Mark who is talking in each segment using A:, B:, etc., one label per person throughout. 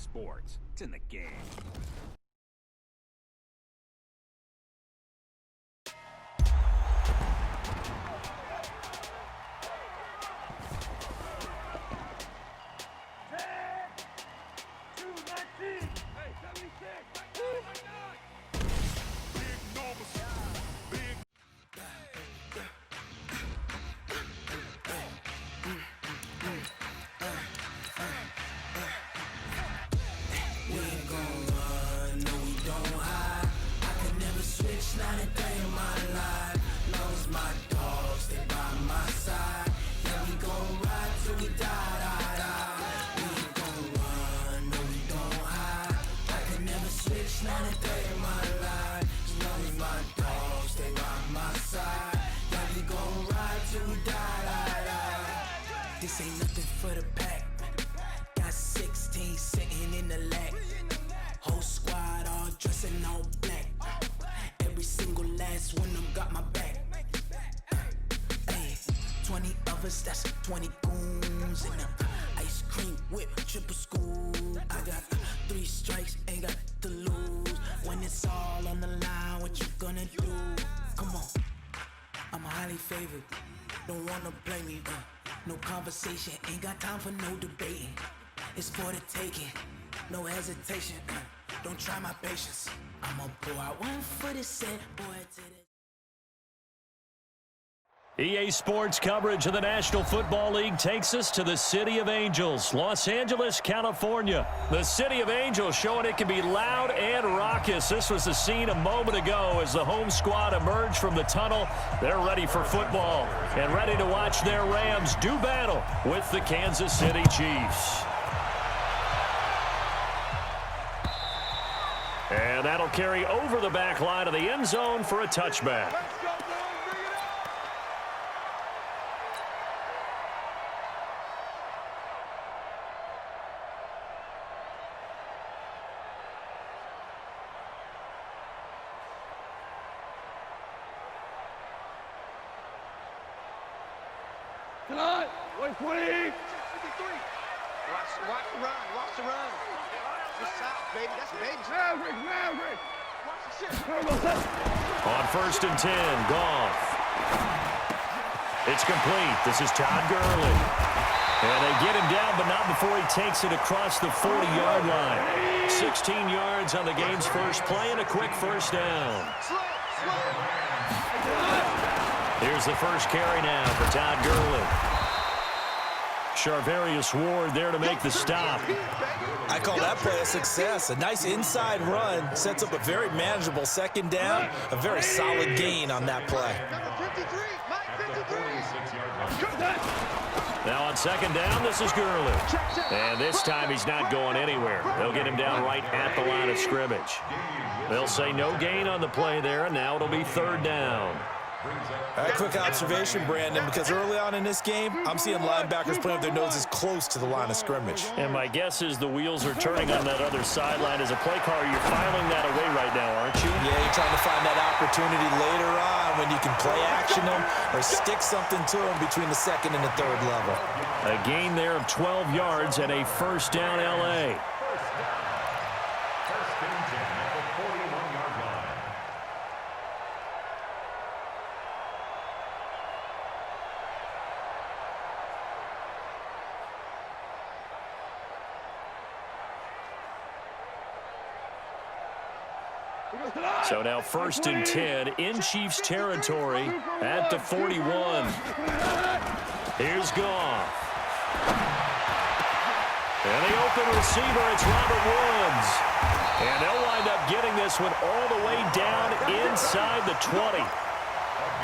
A: sports. It's in the game.
B: This ain't nothing for the pack. Got 16 sitting in the lag. Whole squad all dressing all black. Every single last one of them got my back. Hey, 20 of us, that's 20 goons in them. Ice cream whip, triple school. I got 3 strikes, ain't got to lose. When it's all on the line, what you gonna do? Come on, I'm highly favored. Don't wanna blame me, no conversation, ain't got time for no debating. It's for the taking, no hesitation, don't try my patience. I'ma pour out one for the set, boy, to the
C: EA Sports coverage of the National Football League takes us to the City of Angels, Los Angeles, California. The City of Angels showing it can be loud and raucous. This was the scene a moment ago as the home squad emerged from the tunnel. They're ready for football and ready to watch their Rams do battle with the Kansas City Chiefs. And that'll carry over the back line of the end zone for a touchback.
D: Tonight, 120.
E: 53. Watch the run. Watch the run. Just south, baby. That's baby.
D: Maverick.
E: Watch the shit.
C: On 1st and 10, Goff. It's complete. This is Todd Gurley. And they get him down, but not before he takes it across the 40-yard line. 16 yards on the game's first play and a quick first down. Here's the first carry now for Todd Gurley. Charvarius Ward there to make the stop.
F: I call that play a success. A nice inside run sets up a very manageable second down. A very solid gain on that play.
E: Number 53. Mike 53.
C: Now on second down, this is Gurley. And this time he's not going anywhere. They'll get him down right at the line of scrimmage. They'll say no gain on the play there, and now it'll be 3rd down.
F: All right, quick observation, Brandon, because early on in this game, I'm seeing linebackers putting up their noses close to the line of scrimmage.
C: And my guess is the wheels are turning on that other sideline. As a play caller, you're filing that away right now, aren't you?
F: Yeah, you're trying to find that opportunity later on when you can play action them or stick something to them between the 2nd and the 3rd level.
C: A gain there of 12 yards and a first down L.A. So now 1st and 10 in Chiefs territory at the 41. Here's Goff. And the open receiver, it's Robert Woods. And they'll wind up getting this one all the way down inside the 20.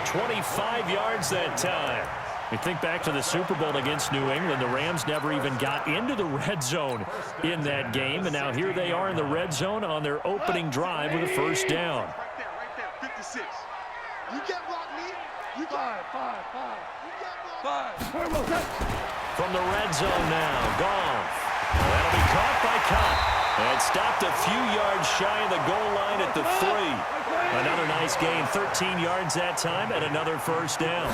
C: 25 yards that time. You think back to the Super Bowl against New England, the Rams never even got into the red zone in that game, and now here they are in the red zone on their opening drive with a first down.
E: Right there, 56. You get blocked me. You
D: Five.
C: From the red zone now, Goff. That'll be caught by Cup. And stopped a few yards shy of the goal line at the 3. Another nice gain, 13 yards that time, and another first down.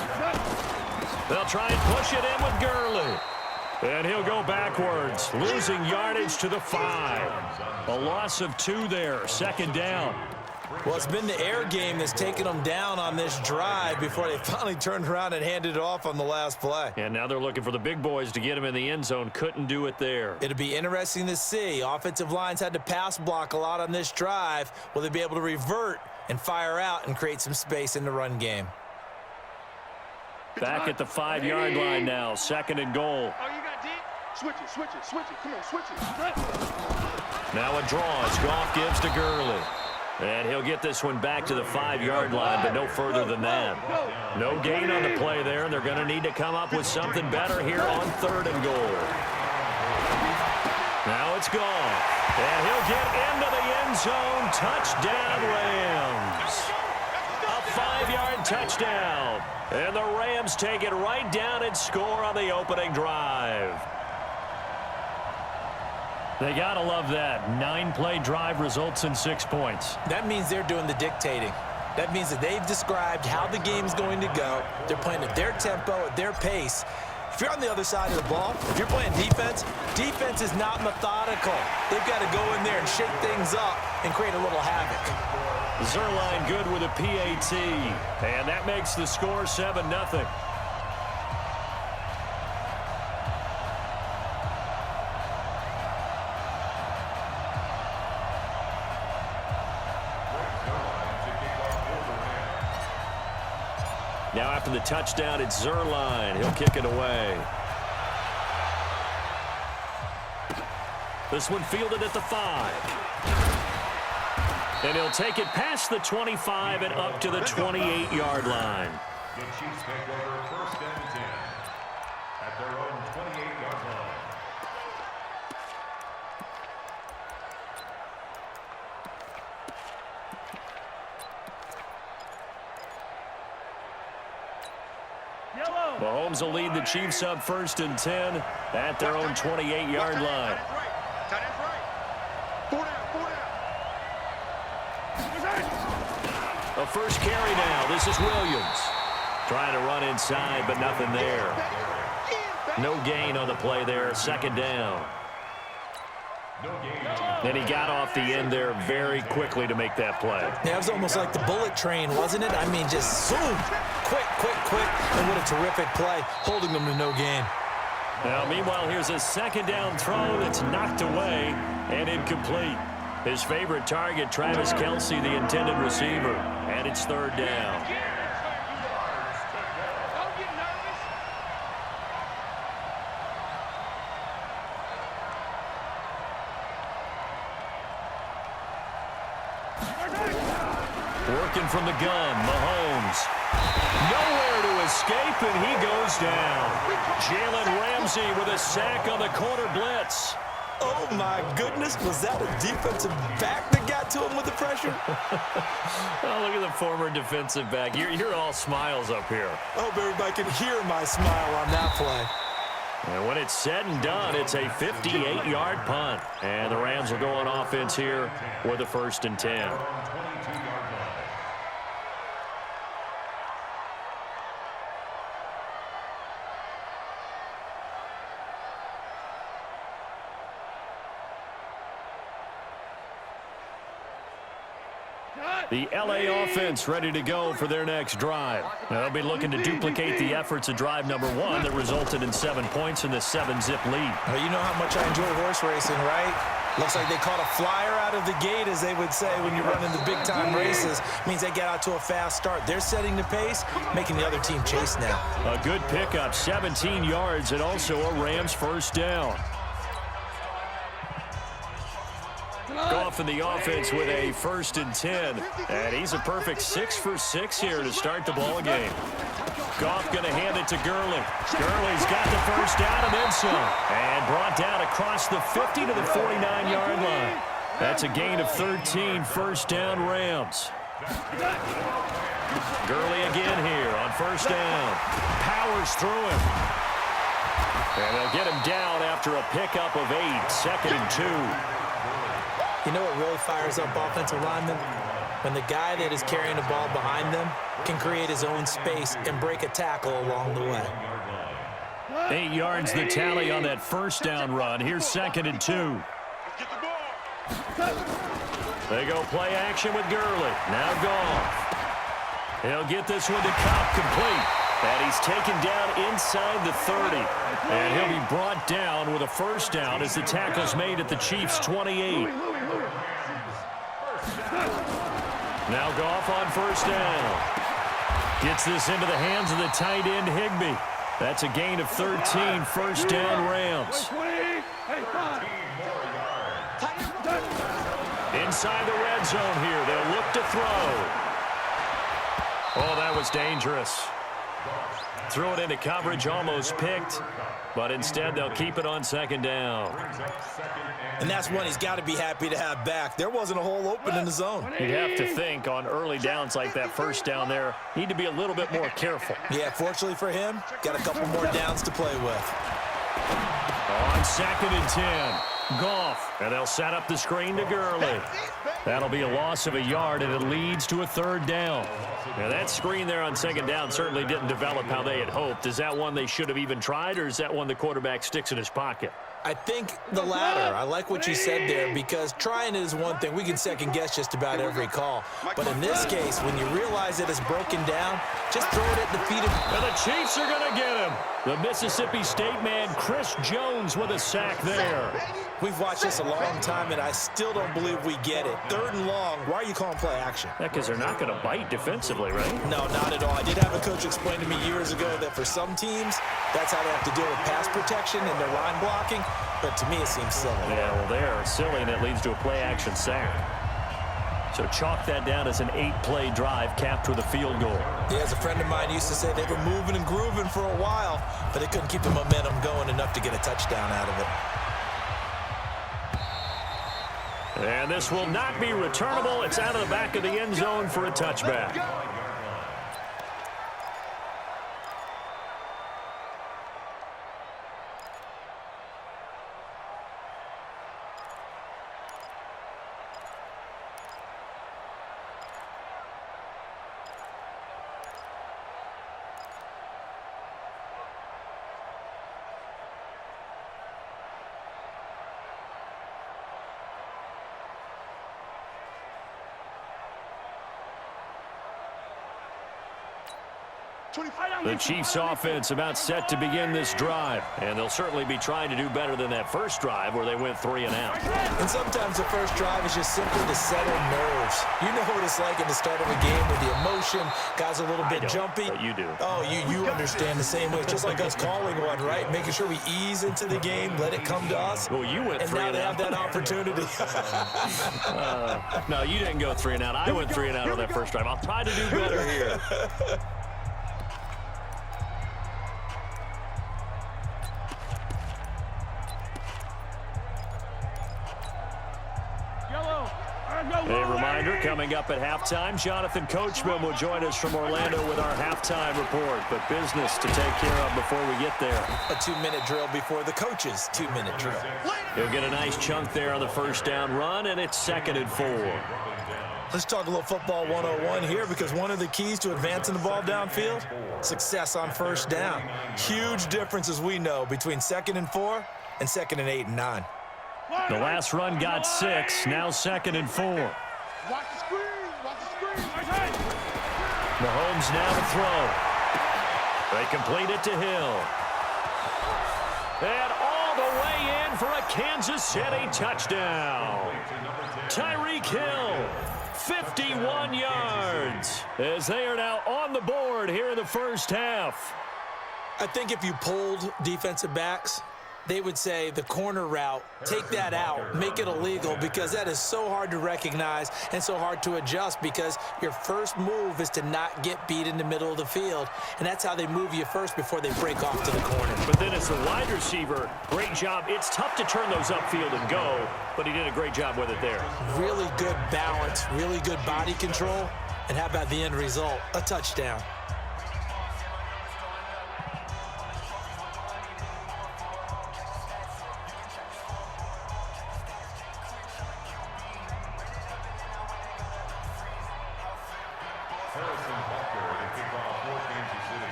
C: They'll try and push it in with Gurley. And he'll go backwards, losing yardage to the 5. A loss of 2 there, second down.
F: Well, it's been the air game that's taken them down on this drive before they finally turned around and handed it off on the last play.
C: And now they're looking for the big boys to get him in the end zone. Couldn't do it there.
F: It'll be interesting to see. Offensive lines had to pass block a lot on this drive. Will they be able to revert and fire out and create some space in the run game?
C: Back at the 5-yard line now, second and goal.
E: Oh, you got deep? Switch it, switch it, switch it. Come on, switch it.
C: Now a draw as Goff gives to Gurley. And he'll get this one back to the 5-yard line, but no further than that. No gain on the play there, and they're going to need to come up with something better here on third and goal. Now it's Goff. And he'll get into the end zone. Touchdown, Rams. A 5-yard touchdown. And the Rams take it right down and score on the opening drive. They got to love that. 9-play drive results in 6 points.
F: That means they're doing the dictating. That means that they've described how the game's going to go. They're playing at their tempo, at their pace. If you're on the other side of the ball, if you're playing defense, defense is not methodical. They've got to go in there and shake things up and create a little havoc.
C: Zerline good with a PAT. And that makes the score 7-0. Now after the touchdown, it's Zerline. He'll kick it away. This one fielded at the 5. And he'll take it past the 25 and up to the 28-yard line.
A: The Chiefs take over first and 10 at their own 28-yard line.
C: Mahomes will lead the Chiefs up first and 10 at their own 28-yard line.
E: Tight end's right. 4 down, 4 down.
C: A first carry now. This is Williams. Trying to run inside, but nothing there. No gain on the play there. Second down. And he got off the end there very quickly to make that play.
F: Yeah, it was almost like the bullet train, wasn't it? I mean, just zoom, quick, and what a terrific play, holding them to no gain.
C: Now, meanwhile, here's a second down throw that's knocked away and incomplete. His favorite target, Travis Kelce, the intended receiver, and it's third down. Working from the gun, Mahomes. Nowhere to escape, and he goes down. Jalen Ramsey with a sack on the corner blitz.
F: Oh, my goodness. Was that a defensive back that got to him with the pressure?
C: Oh, look at the former defensive back. You're all smiles up here.
F: I hope everybody can hear my smile on that play.
C: And when it's said and done, it's a 58-yard punt. And the Rams will go on offense here with a first and 10. The LA offense ready to go for their next drive. They'll be looking to duplicate the efforts of drive number 1 that resulted in 7 points in the 7-zip lead.
F: Well, you know how much I enjoy horse racing, right? Looks like they caught a flyer out of the gate, as they would say when you're running the big-time races. Means they get out to a fast start. They're setting the pace, making the other team chase now.
C: A good pickup, 17 yards, and also a Rams first down. Goff in the offense with a first and 10. And he's a perfect 6 for 6 here to start the ball game. Goff going to hand it to Gurley. Gurley's got the first down and then some. And brought down across the 50 to the 49-yard line. That's a gain of 13, first down Rams. Gurley again here on first down. Powers through him. And they'll get him down after a pickup of 8, second and 2.
F: You know what really fires up offensive linemen? When the guy that is carrying the ball behind them can create his own space and break a tackle along the way.
C: 8 yards the tally on that first down run. Here's 2nd and 2.
E: Get the ball.
C: They go play action with Gurley. Now Goff. He'll get this one to Cobb, complete. And he's taken down inside the 30. And he'll be brought down with a first down as the tackle's made at the Chiefs' 28. Now Goff on first down. Gets this into the hands of the tight end, Higbee. That's a gain of 13, first down Rams. Inside the red zone here. They'll look to throw. Oh, that was dangerous. Threw it into coverage, almost picked. But instead, they'll keep it on 2nd down.
F: And that's one he's got to be happy to have back. There wasn't a hole open in the zone.
C: You'd have to think on early downs like that first down there, need to be a little bit more careful.
F: Yeah, fortunately for him, got a couple more downs to play with.
C: On 2nd and 10, Goff. And they'll set up the screen to Gurley. That'll be a loss of a yard, and it leads to a 3rd down. Now, that screen there on 2nd down certainly didn't develop how they had hoped. Is that one they should have even tried, or is that one the quarterback sticks in his pocket?
F: I think the latter. I like what you said there, because trying it is one thing. We can second-guess just about every call. But in this case, when you realize it is broken down, just throw it at the feet of...
C: And the Chiefs are going to get him. The Mississippi State man, Chris Jones, with a sack there.
F: We've watched this a long time, and I still don't believe we get it. 3rd and long, why are you calling play action?
C: Yeah, because they're not going to bite defensively, right?
F: No, not at all. I did have a coach explain to me years ago that for some teams, that's how they have to deal with pass protection and their line blocking. But to me, it seems silly.
C: Yeah, well, they're silly, and it leads to a play-action sack. So chalk that down as an 8-play drive capped with a field goal.
F: Yeah, as a friend of mine used to say, they were moving and grooving for a while, but they couldn't keep the momentum going enough to get a touchdown out of it.
C: And this will not be returnable. It's out of the back of the end zone for a touchback. The Chiefs offense about set to begin this drive, and they'll certainly be trying to do better than that first drive where they went 3 and out.
F: And sometimes the first drive is just simply to settle nerves. You know what it's like at the start of a game with the emotion, guys a little bit jumpy.
C: But you do.
F: Oh, you understand the same way. It's just like us calling one, right? Making sure we ease into the game, let it come to us.
C: Well, you went 3 and out.
F: And now they have that opportunity.
C: No, you didn't go 3 and out. I went 3 and out on that first drive. I'll try to do better here. A reminder, coming up at halftime, Jonathan Coachman will join us from Orlando with our halftime report. But business to take care of before we get there.
F: A 2-minute drill before the coach's 2-minute drill.
C: He'll get a nice chunk there on the first down run, and it's 2nd and 4.
F: Let's talk a little football 101 here, because one of the keys to advancing the ball downfield, success on first down. Huge difference, as we know, between 2nd and 4 and 2nd and 8 and 9.
C: The last run got 6, now 2nd and 4.
E: Watch the screen. Watch the screen.
C: Mahomes now to throw. They complete it to Hill. And all the way in for a Kansas City touchdown. Tyreek Hill, 51 yards, as they are now on the board here in the first half.
F: I think if you polled defensive backs, they would say the corner route, take that out, make it illegal, because that is so hard to recognize and so hard to adjust, because your first move is to not get beat in the middle of the field, and that's how they move you first before they break off to the corner.
C: But then as the wide receiver, great job. It's tough to turn those upfield and go, but he did a great job with it there.
F: Really good balance, really good body control, and how about the end result? A touchdown.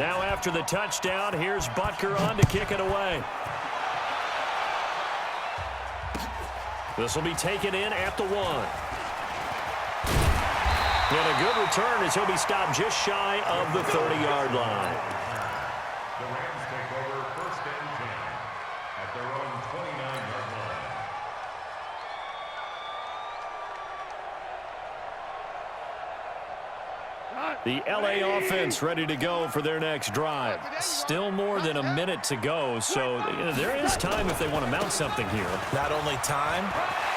C: Now after the touchdown, here's Butker on to kick it away. This will be taken in at the 1. And a good return as he'll be stopped just shy of the 30-yard line.
A: The Rams take over first and 10 at their own 29-yard line.
C: The LA offense ready to go for their next drive. Still more than a minute to go, so there is time if they want to mount something here.
F: Not only time,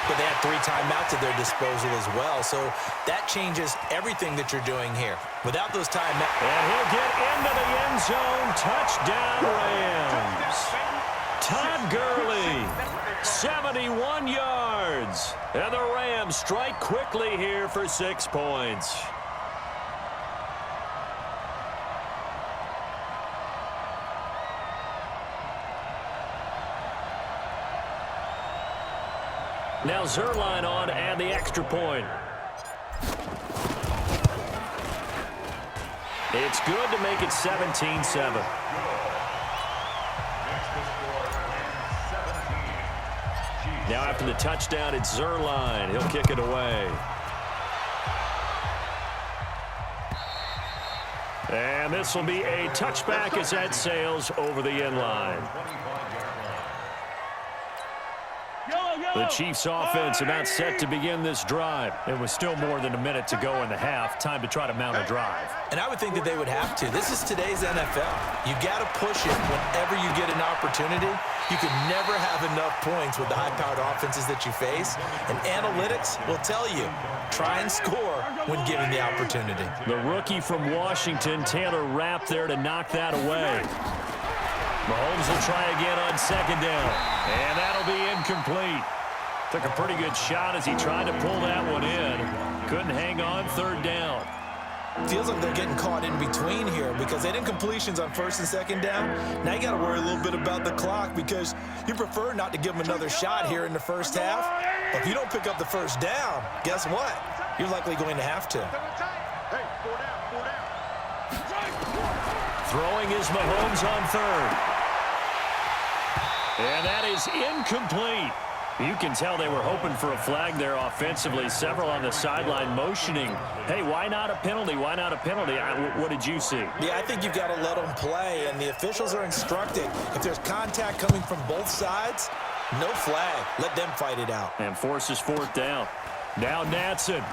F: but they have 3 timeouts at their disposal as well. So that changes everything that you're doing here. Without those timeouts.
C: And he'll get into the end zone. Touchdown, Rams. Todd Gurley, 71 yards. And the Rams strike quickly here for 6 points. Now Zerline on and the extra point. It's good to make it 17-7. Now after the touchdown, it's Zerline. He'll kick it away. And this will be a touchback as that sails over the end line. The Chiefs offense about set to begin this drive. It was still more than a minute to go in the half. Time to try to mount a drive.
F: And I would think that they would have to. This is today's NFL. You got to push it whenever you get an opportunity. You can never have enough points with the high-powered offenses that you face. And analytics will tell you, try and score when given the opportunity.
C: The rookie from Washington, Taylor Rapp there to knock that away. Mahomes will try again on second down. And that'll be incomplete. Took a pretty good shot as he tried to pull that one in. Couldn't hang on third down.
F: Feels like they're getting caught in between here because they didn't completions on first and second down. Now you got to worry a little bit about the clock because you prefer not to give them another shot here in the first half. But if you don't pick up the first down, guess what? You're likely going to have to.
E: Hey, 4 down.
C: Throwing is Mahomes on third. And that is incomplete. You can tell they were hoping for a flag there offensively. Several on the sideline motioning. Hey, why not a penalty? Why not a penalty? What did you see?
F: Yeah, I think you've got to let them play, and the officials are instructing. If there's contact coming from both sides, no flag. Let them fight it out.
C: And forces fourth down. Now Natson.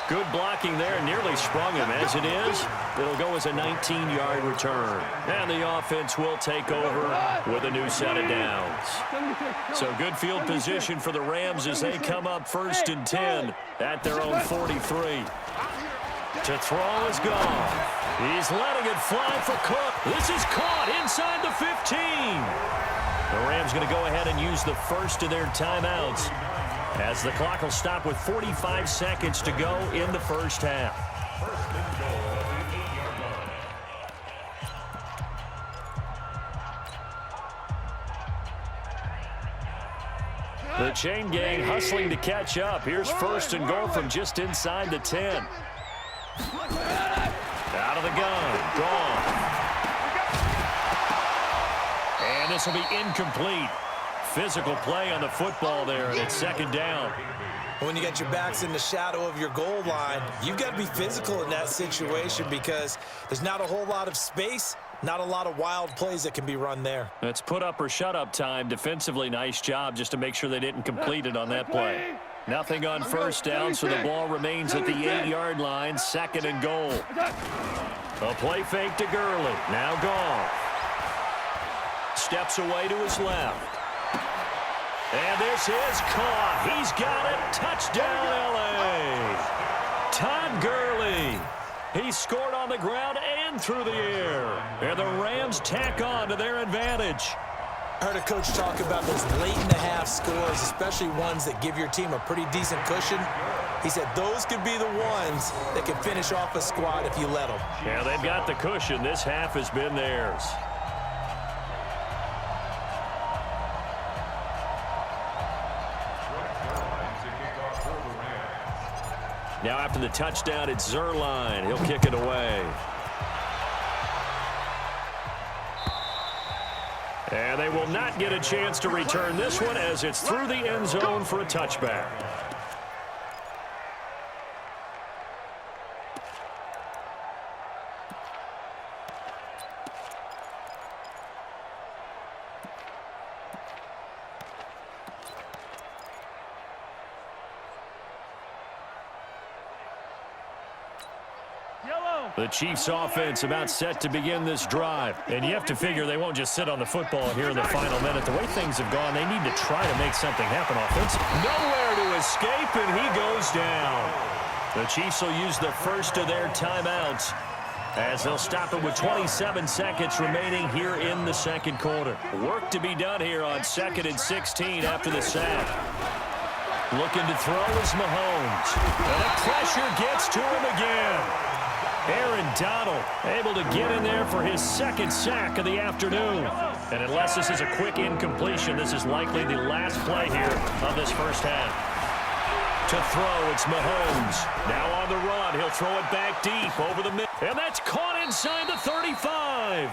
C: Good blocking there, nearly sprung him. As it is, it'll go as a 19-yard return. And the offense will take over with a new set of downs. So good field position for the Rams as they come up first and 10 at their own 43. To throw is gone. He's letting it fly for Cook. This is caught inside the 15. The Rams going to go ahead and use the first of their timeouts, as the clock will stop with 45 seconds to go in the first half. The chain gang hustling to catch up. Here's first and goal from just inside the 10. Out of the gun. Gone. And this will be incomplete. Physical play on the football there, and it's second down.
F: When you got your backs in the shadow of your goal line, you've got to be physical in that situation because there's not a whole lot of space, not a lot of wild plays that can be run there.
C: It's put up or shut up time. Defensively, nice job just to make sure they didn't complete it on that play. Nothing on first down, so the ball remains at the 8-yard line, second and goal. A play fake to Gurley. Now Goff. Steps away to his left. And this is caught. He's got it. Touchdown, L.A. Todd Gurley. He scored on the ground and through the air. And the Rams tack on to their advantage.
F: I heard a coach talk about those late-in-the-half scores, especially ones that give your team a pretty decent cushion. He said those could be the ones that can finish off a squad if you let them.
C: Yeah, they've got the cushion. This half has been theirs. Now after the touchdown, it's Zerline. He'll kick it away. And they will not get a chance to return this one as it's through the end zone for a touchback. The Chiefs offense about set to begin this drive. And you have to figure they won't just sit on the football here in the final minute. The way things have gone, they need to try to make something happen offensively. Nowhere to escape, and he goes down. The Chiefs will use the first of their timeouts as they'll stop it with 27 seconds remaining here in the second quarter. Work to be done here on 2nd and 16 after the sack. Looking to throw is Mahomes. And the pressure gets to him again. Aaron Donald able to get in there for his second sack of the afternoon. And unless this is a quick incompletion, this is likely the last play here of this first half. To throw, it's Mahomes. Now on the run, he'll throw it back deep over the middle. And that's caught inside the 35.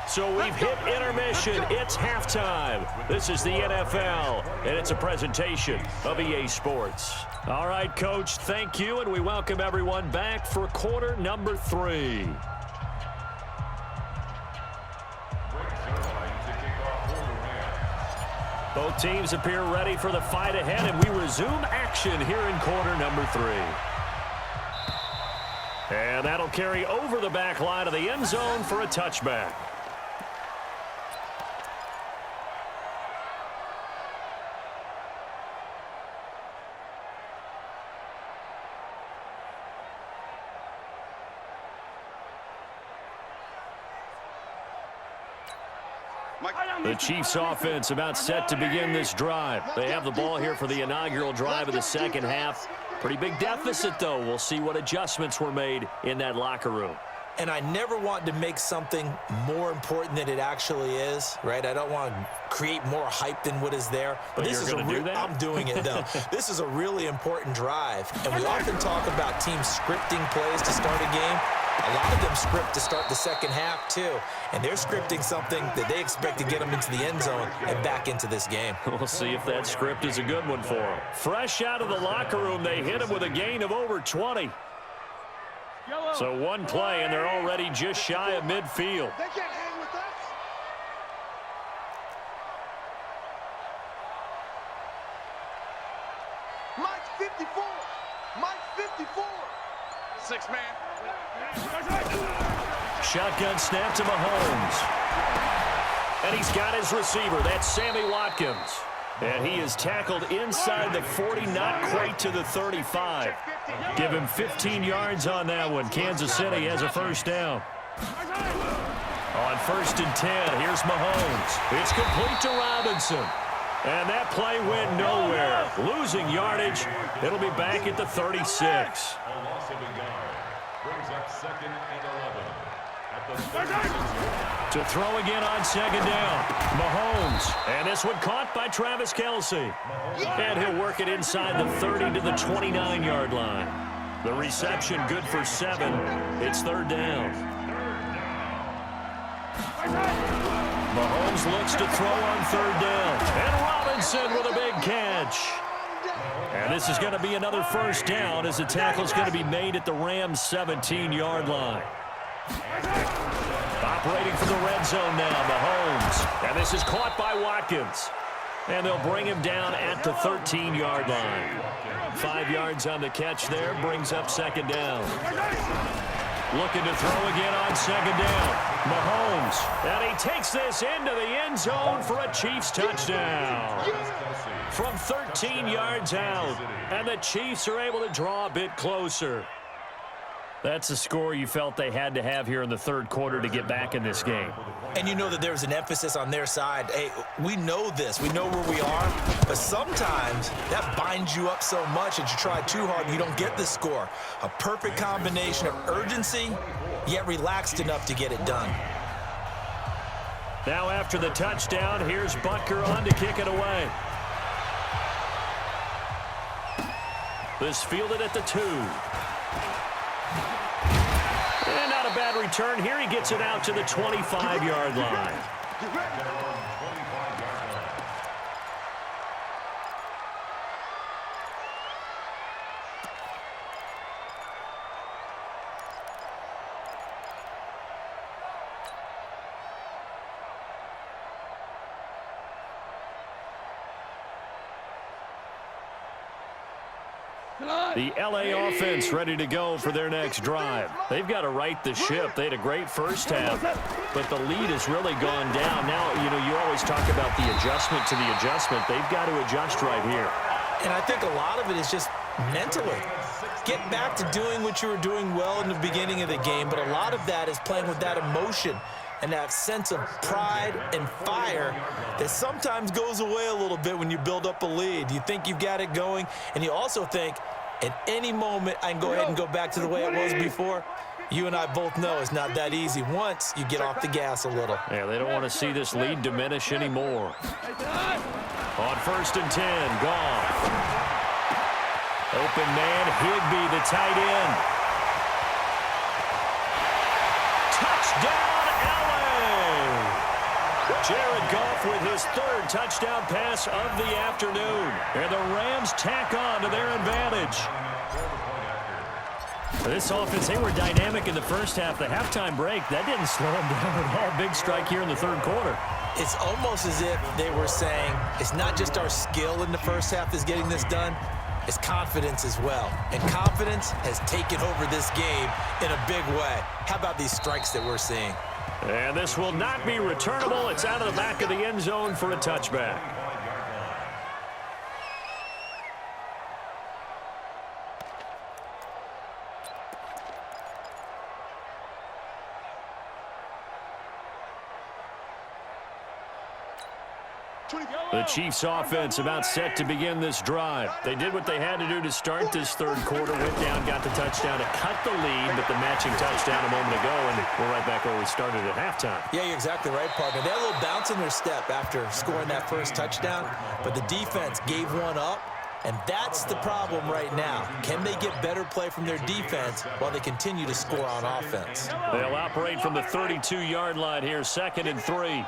C: So we've hit intermission. It's halftime. This is the NFL, and it's a presentation of EA Sports. All right, Coach, thank you, and we welcome everyone back for quarter number 3. Both teams appear ready for the fight ahead, and we resume action here in quarter number 3. And that'll carry over the back line of the end zone for a touchback. The Chiefs offense about set to begin this drive. They have the ball here for the inaugural drive of the second half. Pretty big deficit, though. We'll see what adjustments were made in that locker room.
F: And I never want to make something more important than it actually is, right? I don't want to create more hype than what is there.
C: But
F: this is I'm doing it, though. This is a really important drive. And we often talk about teams scripting plays to start a game. A lot of them script to start the second half, too. And they're scripting something that they expect to get them into the end zone and back into this game.
C: We'll see if that script is a good one for them. Fresh out of the locker room, they hit him with a gain of over 20. So one play, and they're already just shy of midfield.
E: They can't hang with us. Mike's 54. Mike's 54. 6-man.
C: Shotgun snap to Mahomes. And he's got his receiver. That's Sammy Watkins. And he is tackled inside the 40, not quite to the 35. Give him 15 yards on that one. Kansas City has a first down. On 1st and 10, here's Mahomes. It's complete to Robinson. And that play went nowhere. Losing yardage. It'll be back at the 36.
A: Brings up 2nd and 11 at the 36.
C: To throw again on 2nd down. Mahomes. And this one caught by Travis Kelce. And he'll work it inside the 30 to the 29-yard line. The reception good for 7. It's 3rd down. Mahomes looks to throw on 3rd down. And Robinson with a big catch. And this is going to be another first down as the tackle is going to be made at the Rams' 17-yard line. Operating for the red zone now, Mahomes. And this is caught by Watkins. And they'll bring him down at the 13-yard line. 5 yards on the catch there, brings up 2nd down. Looking to throw again on 2nd down. Mahomes. And he takes this into the end zone for a Chiefs touchdown. From 13 yards out. And the Chiefs are able to draw a bit closer. That's a score you felt they had to have here in the 3rd quarter to get back in this game.
F: And you know that there's an emphasis on their side. Hey, we know this. We know where we are. But sometimes that binds you up so much that you try too hard and you don't get the score. A perfect combination of urgency, yet relaxed enough to get it done.
C: Now after the touchdown, here's Butker on to kick it away. This fielded at the 2. And not a bad return here. He gets it out to the 25-yard line. The L.A. offense ready to go for their next drive. They've got to right the ship. They had a great first half, but the lead has really gone down. Now, you always talk about the adjustment to the adjustment. They've got to adjust right here.
F: And I think a lot of it is just mentally. Get back to doing what you were doing well in the beginning of the game, but a lot of that is playing with that emotion and that sense of pride and fire that sometimes goes away a little bit when you build up a lead. You think you've got it going, and you also think, at any moment, I can go ahead and go back to the way it was before. You and I both know it's not that easy once you get off the gas a little.
C: Yeah, they don't want to see this lead diminish anymore. On 1st and 10, Goff. Open man, Higbee, the tight end. Touchdown, LA! Jared Goff with his 3rd touchdown pass of the afternoon. And the Rams tack on to their advantage. This offense, they were dynamic in the first half. The halftime break, that didn't slow them down at all. Big strike here in the 3rd quarter.
F: It's almost as if they were saying, it's not just our skill in the first half that's getting this done, it's confidence as well. And confidence has taken over this game in a big way. How about these strikes that we're seeing?
C: And this will not be returnable. It's out of the back of the end zone for a touchback. The Chiefs offense about set to begin this drive. They did what they had to do to start this 3rd quarter. Went down, got the touchdown to cut the lead, but the matching touchdown a moment ago, and we're right back where we started at halftime.
F: Yeah, you're exactly right, partner. They had a little bounce in their step after scoring that first touchdown, but the defense gave one up, and that's the problem right now. Can they get better play from their defense while they continue to score on offense?
C: They'll operate from the 32-yard line here, 2nd and 3.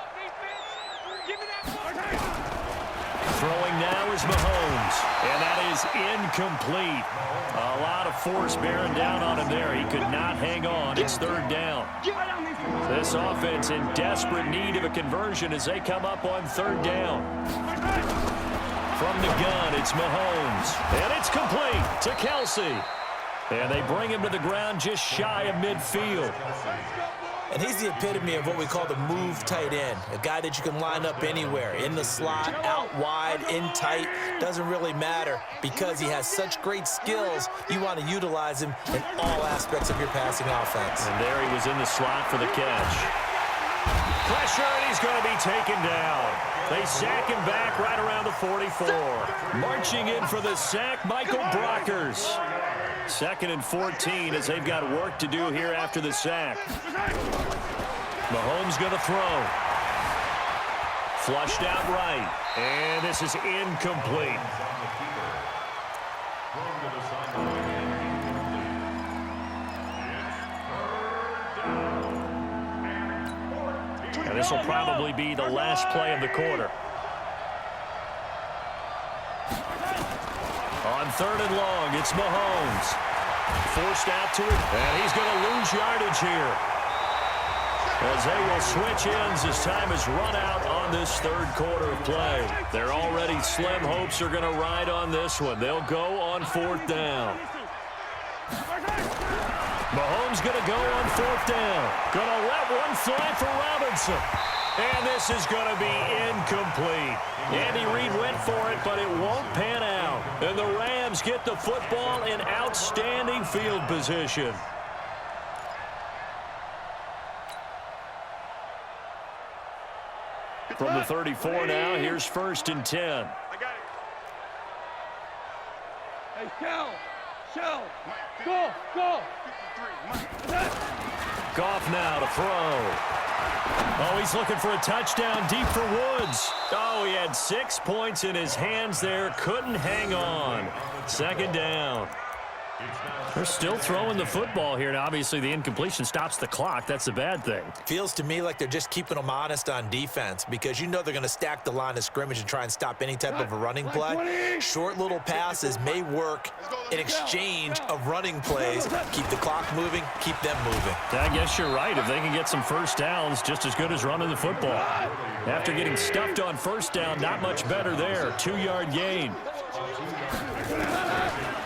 C: Throwing now is Mahomes, and that is incomplete. A lot of force bearing down on him there. He could not hang on. It's 3rd down. This offense in desperate need of a conversion as they come up on 3rd down. From the gun, it's Mahomes, and it's complete to Kelsey. And they bring him to the ground just shy of midfield.
F: And he's the epitome of what we call the move tight end, a guy that you can line up anywhere, in the slot, out wide, in tight, doesn't really matter because he has such great skills. You want to utilize him in all aspects of your passing offense.
C: And there he was in the slot for the catch. Pressure, and he's going to be taken down. They sack him back right around the 44. Marching in for the sack, Michael Brockers. 2nd and 14 as they've got work to do here after the sack. Mahomes going to throw. Flushed out right. And this is incomplete. And this will probably be the last play of the quarter. On 3rd and long, it's Mahomes. Forced out to it, and he's going to lose yardage here. As they will switch ends as time has run out on this 3rd quarter of play. They're already slim hopes are going to ride on this one. They'll go on 4th down. Mahomes going to go on 4th down. Going to let one fly for Robinson. And this is going to be incomplete. Andy Reid went for it, but it won't pan out. And the Rams get the football in outstanding field position. From the 34 now, here's 1st and 10.
E: I got it.
D: Hey, Shell, go.
C: Goff now to throw. Oh, he's looking for a touchdown deep for Woods. Oh, he had 6 points in his hands there. Couldn't hang on. Second down. They're still throwing the football here. Now, obviously, the incompletion stops the clock. That's a bad thing.
F: Feels to me like they're just keeping them honest on defense because you know they're going to stack the line of scrimmage and try and stop any type of a running play. Short little passes may work in exchange of running plays. Keep the clock moving, keep them moving.
C: I guess you're right. If they can get some first downs, just as good as running the football. After getting stuffed on first down, not much better there. 2-yard gain.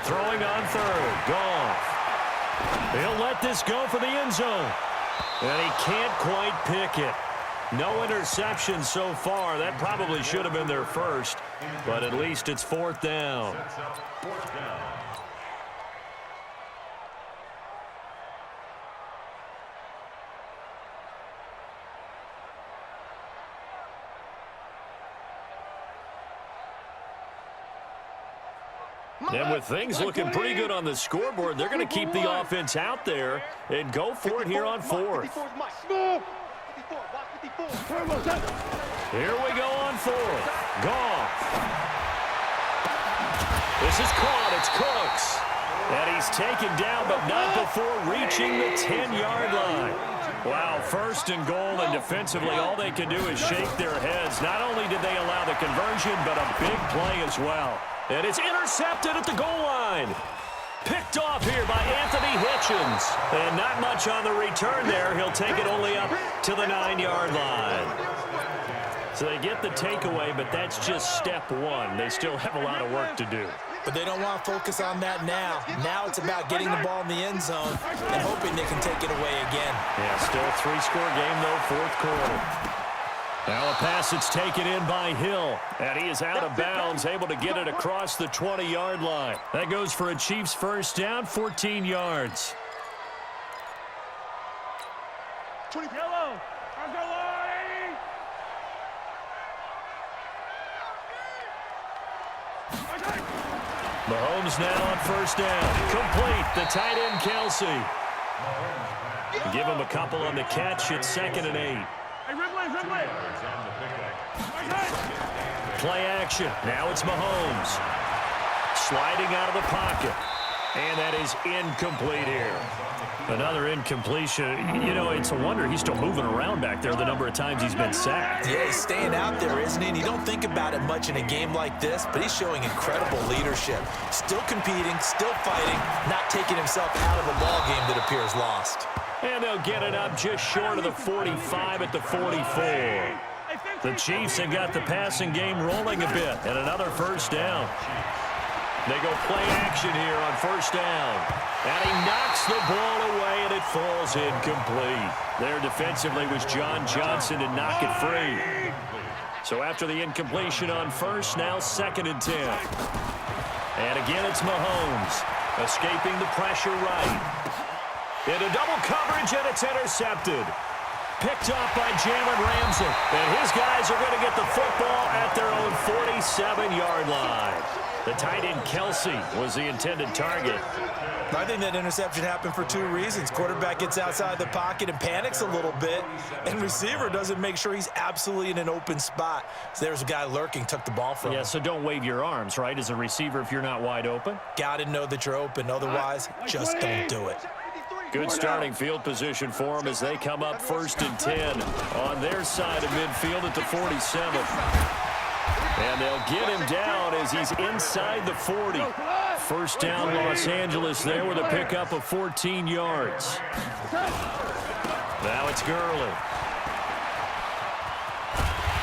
C: Throwing on third. Goff. He'll let this go for the end zone. And he can't quite pick it. No interception so far. That probably should have been their first. But at least it's 4th down. And with things looking pretty good on the scoreboard, they're going to keep the offense out there and go for it here on 4th. Here we go on 4th. Goff. This is caught. It's Cooks. And he's taken down, but not before reaching the 10-yard line. Wow, 1st and goal, and defensively, all they can do is shake their heads. Not only did they allow the conversion, but a big play as well. And it's intercepted at the goal line. Picked off here by Anthony Hitchens. And not much on the return there. He'll take it only up to the 9-yard line. So they get the takeaway, but that's just step one. They still have a lot of work to do.
F: But they don't want to focus on that now. Now it's about getting the ball in the end zone and hoping they can take it away again.
C: Yeah, still a 3-score game, though, 4th quarter. Now a pass that's taken in by Hill, and he is out of bounds, able to get it across the 20-yard line. That goes for a Chiefs first down, 14 yards.
D: Yellow.
C: Mahomes now on first down. Complete. The tight end, Kelsey. Give him a couple on the catch. It's 2nd and 8. Play action. Now it's Mahomes. Sliding out of the pocket. And that is incomplete here. Another incompletion. You know, it's a wonder he's still moving around back there the number of times he's been sacked.
F: Yeah, he's staying out there, isn't he? And you don't think about it much in a game like this, but he's showing incredible leadership. Still competing, still fighting, not taking himself out of a ball game that appears lost.
C: And they'll get it up just short of the 45 at the 44. The Chiefs have got the passing game rolling a bit, and another first down. They go play action here on first down. And he knocks the ball away, and it falls incomplete. There defensively was John Johnson to knock it free. So after the incompletion on first, now 2nd and 10. And again, it's Mahomes escaping the pressure right. Into double coverage, and it's intercepted. Picked off by Jalen Ramsey. And his guys are going to get the football at their own 47-yard line. The tight end, Kelsey, was the intended target.
F: I think that interception happened for 2 reasons. Quarterback gets outside the pocket and panics a little bit, and receiver doesn't make sure he's absolutely in an open spot. So there's a guy lurking, took the ball from him.
C: Yeah, so don't wave your arms, right, as a receiver if you're not wide open.
F: Got to know that you're open. Otherwise, just don't do it.
C: Good starting field position for them as they come up 1st and 10 on their side of midfield at the 47. And they'll get him down as he's inside the 40. First down, Los Angeles there with a pickup of 14 yards. Now it's Gurley.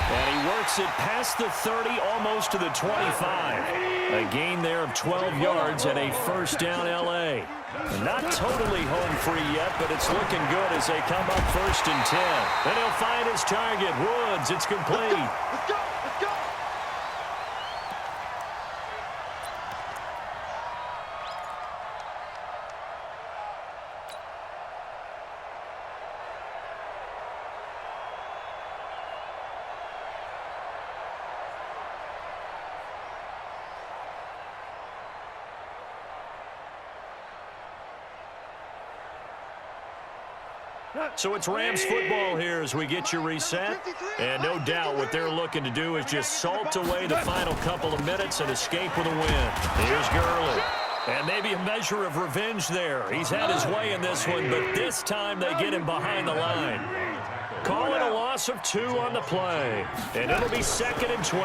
C: And he works it past the 30, almost to the 25. A gain there of 12 yards and a first down L.A. Not totally home free yet, but it's looking good as they come up 1st and 10. Then he'll find his target, Woods. It's complete.
E: Let's go.
C: So it's Rams football here as we get you reset. And no doubt what they're looking to do is just salt away the final couple of minutes and escape with a win. Here's Gurley. And maybe a measure of revenge there. He's had his way in this one, but this time they get him behind the line. Calling a loss of 2 on the play. And it'll be 2nd and 12.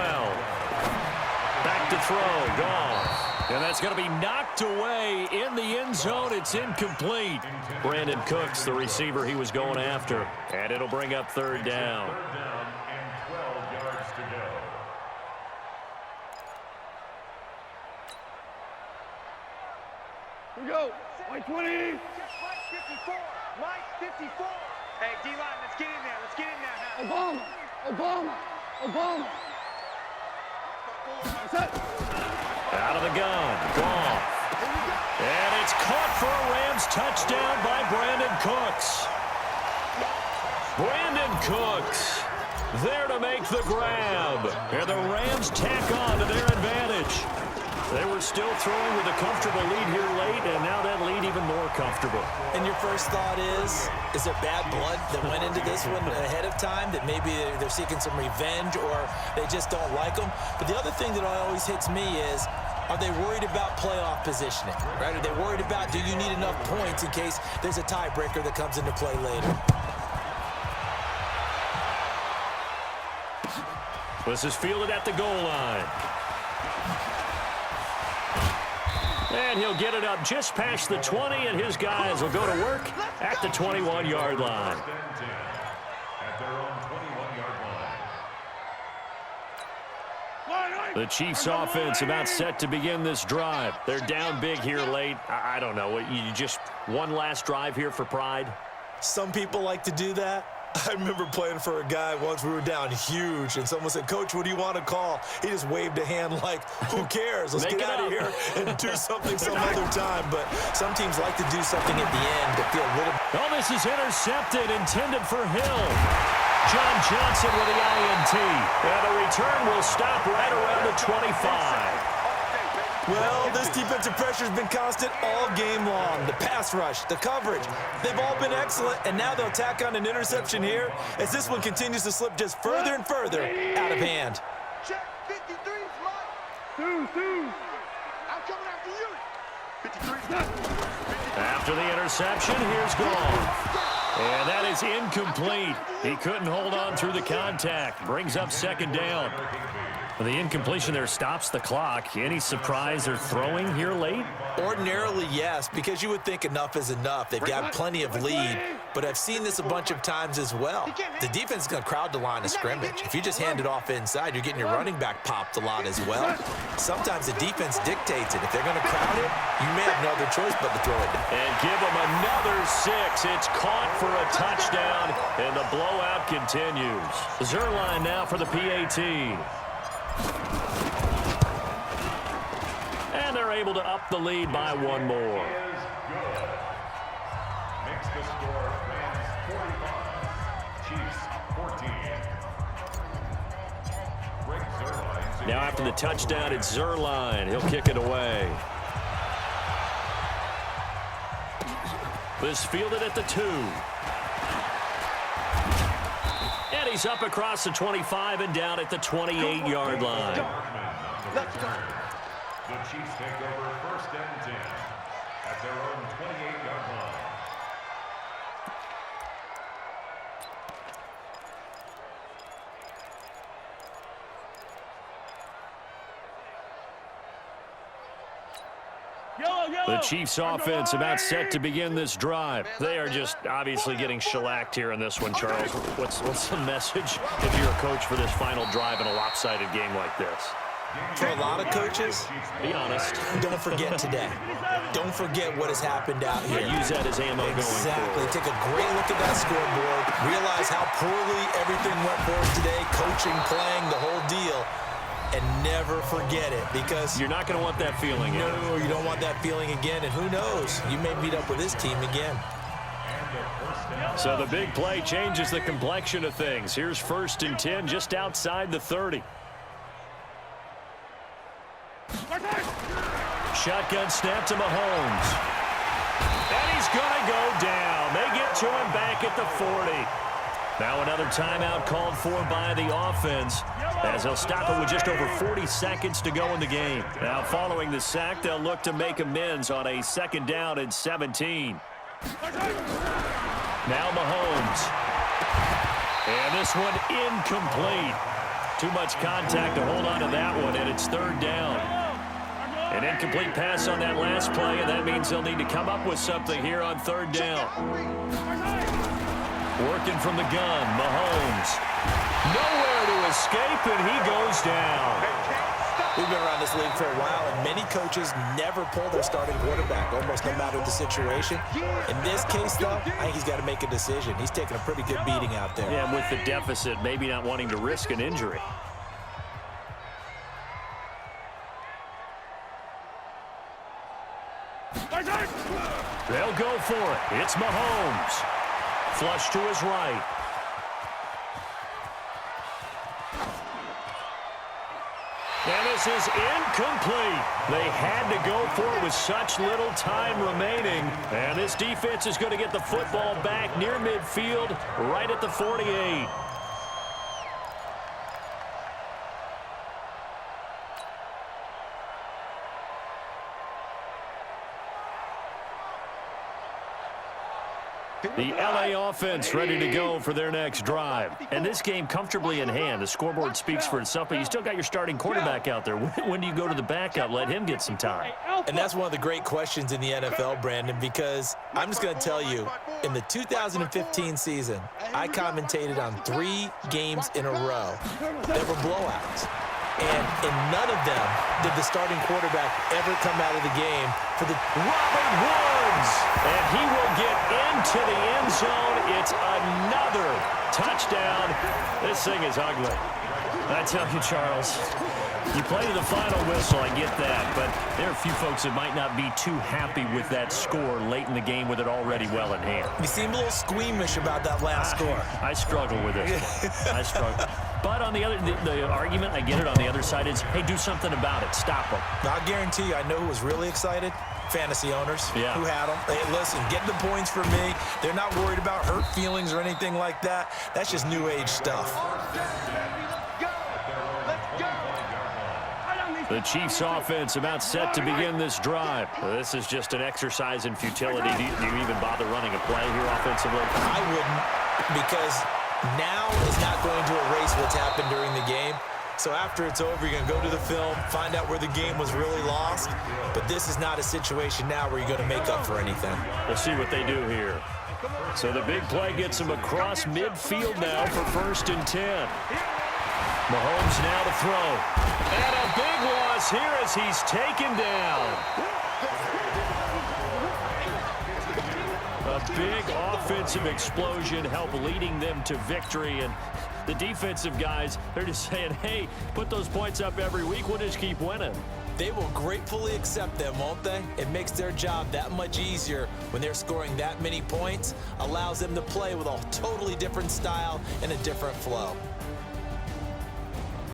C: Back to throw. Goff. And that's going to be knocked away in the end zone. It's incomplete. Brandon Cooks, the receiver he was going after. And it'll bring up 3rd down.
A: 3rd down and 12 yards to go.
D: Here we go. Mike 20.
E: Mike 54. Mike 54. Hey, D-line, let's get in there. Let's get in there now.
D: Obama. Set.
C: Out of the gun. Goff. And it's caught for a Rams touchdown by Brandon Cooks. Brandon Cooks there to make the grab. And the Rams tack on to their advantage. They were still throwing with a comfortable lead here late, and now that lead even more comfortable.
F: And your first thought is there bad blood that went into this one ahead of time, that maybe they're seeking some revenge or they just don't like them? But the other thing that always hits me is, are they worried about playoff positioning, right? Are they worried about, do you need enough points in case there's a tiebreaker that comes into play later?
C: This is fielded at the goal line. And he'll get it up just past the 20, and his guys will go to work at the 21-yard line.
A: At their own 21-yard line.
C: The Chiefs offense about set to begin this drive. They're down big here late. I don't know. You just one last drive here for pride?
F: Some people like to do that. I remember playing for a guy once. We were down huge, and someone said, "Coach, what do you want to call?" He just waved a hand like, who cares? Let's get out of here and do something some other time. But some teams like to do something at the end to feel a little...
C: Oh, this is intercepted, intended for Hill. John Johnson with the INT. And the return will stop right around the 25.
F: Well, this defensive pressure has been constant all game long. The pass rush, the coverage, they've all been excellent, and now they'll tack on an interception here as this one continues to slip just further and further out of hand.
E: Check 53, Mike.
D: 2.
E: I'm coming after you. 53.
C: After the interception, here's Goff. And that is incomplete. He couldn't hold on through the contact. Brings up 2nd down. The incompletion there stops the clock. Any surprise they're throwing here late?
F: Ordinarily, yes, because you would think enough is enough. They've got plenty of lead, but I've seen this a bunch of times as well. The defense is going to crowd the line of scrimmage. If you just hand it off inside, you're getting your running back popped a lot as well. Sometimes the defense dictates it. If they're going to crowd it, you may have no other choice but to throw it down.
C: And give them another 6. It's caught for a touchdown, and the blowout continues. Zerline now for the PAT. And they're able to up the lead by 1 more.
A: Is good. Makes the score Rams 45, Chiefs 14. Greg Zuerlein.
C: Now after the touchdown, it's Zuerlein. He'll kick it away. This fielded at the 2. And he's up across the 25 and down at the 28-yard line.
E: Let's go.
A: The Chiefs take over 1st and 10 at their own 28-yard line.
C: The Chiefs offense about set to begin this drive. They are just obviously getting shellacked here in this one, Charles. What's the message if you're a coach for this final drive in a lopsided game like this?
F: For a lot of coaches,
C: Be honest.
F: don't forget today. Don't forget what has happened out here.
C: Use that as ammo going
F: Exactly.
C: forward.
F: Take a great look at that scoreboard. Realize how poorly everything went for us today. Coaching, playing, the whole deal. And never forget it, because
C: You're not going to want that feeling.
F: no, you don't want that feeling again. And who knows? You may meet up with this team again.
C: So the big play changes the complexion of things. Here's 1st and 10 just outside the 30. Shotgun snap to Mahomes. And he's going to go down. They get it to him back at the 40. Now another timeout called for by the offense, as they'll stop it with just over 40 seconds to go in the game. Now following the sack, they'll look to make amends on a 2nd down and 17. Now Mahomes. And this one incomplete. Too much contact to hold on to that one, and it's 3rd down. An incomplete pass on that last play, and that means they'll need to come up with something here on 3rd down. Working from the gun, Mahomes. Nowhere to escape, and he goes down.
F: We've been around this league for a while, and many coaches never pull their starting quarterback, almost no matter the situation. In this case, though, I think he's got to make a decision. He's taking a pretty good beating out there.
C: Yeah, and with the deficit, maybe not wanting to risk an injury. They'll go for it. It's Mahomes. Flush to his right. And this is incomplete. They had to go for it with such little time remaining. And this defense is going to get the football back near midfield, right at the 48. The LA offense ready to go for their next drive. And this game comfortably in hand. The scoreboard speaks for itself, but you still got your starting quarterback out there. When do you go to the backup? Let him get some time.
F: And that's one of the great questions in the NFL, Brandon, because I'm just going to tell you, in the 2015 season, I commentated on 3 games in a row that were blowouts. And in none of them did the starting quarterback ever come out of the game for the
C: Robert Woods. And he will get into the end zone. It's another touchdown. This thing is ugly. I tell you, Charles, you play to the final whistle, I get that, but there are a few folks that might not be too happy with that score late in the game with it already well in hand.
F: You seem a little squeamish about that last score.
C: I struggle with it. I struggle. But on the other, the argument, I get it, on the other side is, hey, do something about it. Stop them.
F: Now, I guarantee you, I know who was really excited. Fantasy owners who had them. Hey, listen, get the points for me. They're not worried about hurt feelings or anything like that. That's just new age stuff.
C: The Chiefs offense about set to begin this drive. This is just an exercise in futility. Do you even bother running a play here offensively?
F: I wouldn't, because now is not going to erase what's happened during the game. So after it's over, you're going to go to the film, find out where the game was really lost. But this is not a situation now where you're going to make up for anything.
C: We'll see what they do here. So the big play gets them across midfield now for 1st and 10. Mahomes now to throw. And a big loss here as he's taken down. A big offensive explosion helped leading them to victory. And the defensive guys, they're just saying, hey, put those points up every week. We'll just keep winning.
F: They will gratefully accept them, won't they? It makes their job that much easier when they're scoring that many points. Allows them to play with a totally different style and a different flow.